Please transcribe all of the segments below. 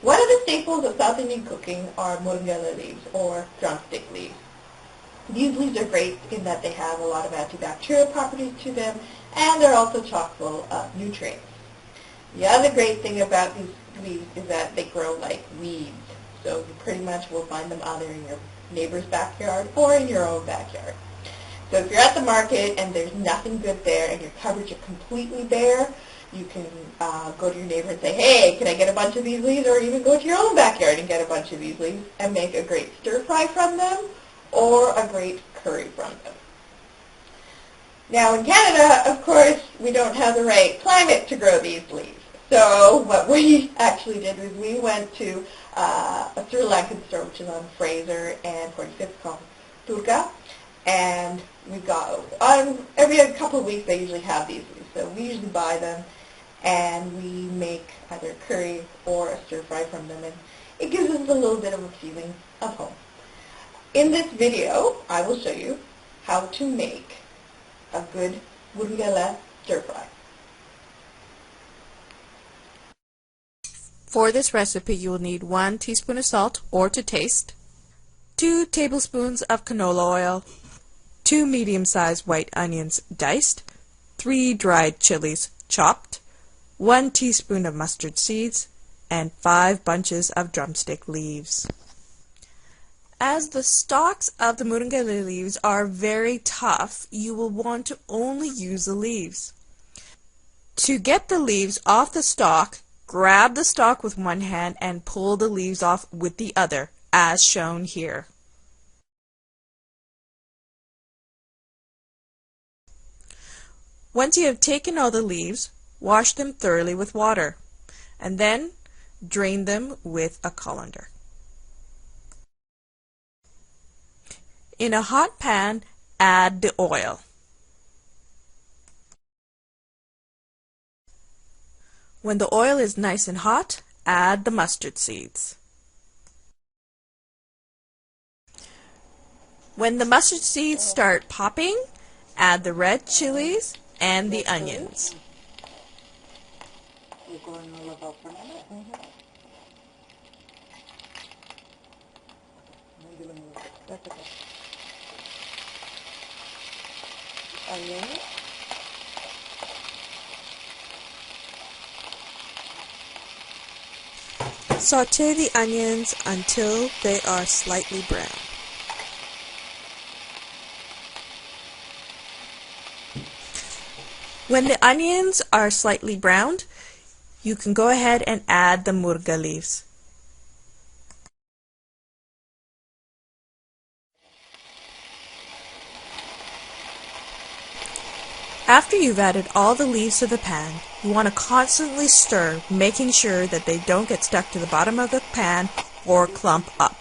One of the staples of South Indian cooking are muringala leaves, or drumstick leaves. These leaves are great in that they have a lot of antibacterial properties to them, and they're also chock full of nutrients. The other great thing about these leaves is that they grow like weeds, so you pretty much will find them either in your neighbor's backyard or in your own backyard. So if you're at the market and there's nothing good there and your cupboards are completely bare, you can go to your neighbor and say, hey, can I get a bunch of these leaves? Or even go to your own backyard and get a bunch of these leaves and make a great stir fry from them or a great curry from them. Now in Canada, of course, we don't have the right climate to grow these leaves. So what we actually did was we went to a Sri Lankan store, which is on Fraser and 45th, called QUqədC, and we got, every couple of weeks they usually have these leaves. So we usually buy them and we make either curry or a stir fry from them, and it gives us a little bit of a feeling of home. In this video, I will show you how to make a good muringala stir fry. For this recipe, you will need 1 teaspoon of salt, or to taste, 2 tablespoons of canola oil, 2 medium-sized white onions diced, 3 dried chilies chopped, 1 teaspoon of mustard seeds, and 5 bunches of drumstick leaves. As the stalks of the muringala leaves are very tough, you will want to only use the leaves. To get the leaves off the stalk, grab the stalk with one hand and pull the leaves off with the other, as shown here. Once you have taken all the leaves, wash them thoroughly with water, and then drain them with a colander. In a hot pan, add the oil. When the oil is nice and hot, add the mustard seeds. When the mustard seeds start popping, add the red chilies and the onions. Saute the onions until they are slightly brown. When the onions are slightly browned, you can go ahead and add the muringala leaves. After you've added all the leaves to the pan, you want to constantly stir, making sure that they don't get stuck to the bottom of the pan or clump up.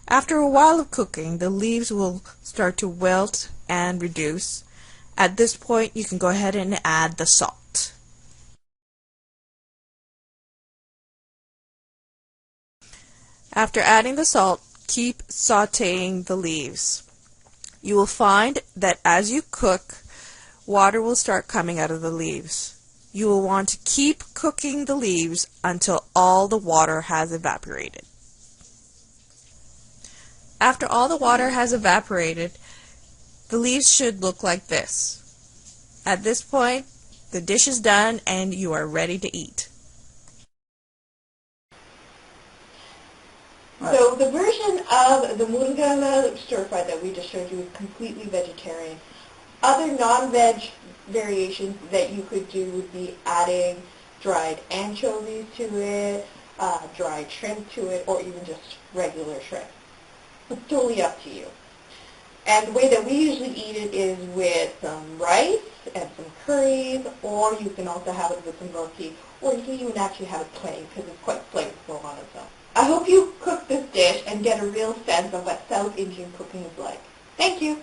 After a while of cooking, the leaves will start to wilt and reduce. At this point, you can go ahead and add the salt. After adding the salt, keep sauteing the leaves. You will find that as you cook, water will start coming out of the leaves. You will want to keep cooking the leaves until all the water has evaporated. After all the water has evaporated, the leaves should look like this. At this point, the dish is done and you are ready to eat. So the version of the muringala stir fry that we just showed you is completely vegetarian. Other non-veg variations that you could do would be adding dried anchovies to it, dried shrimp to it, or even just regular shrimp. It's totally up to you. And the way that we usually eat it is with some rice and some curries, or you can also have it with some roti, or you can even actually have it plain because it's quite flavorful on its own. I hope you cook this dish and get a real sense of what South Indian cooking is like. Thank you.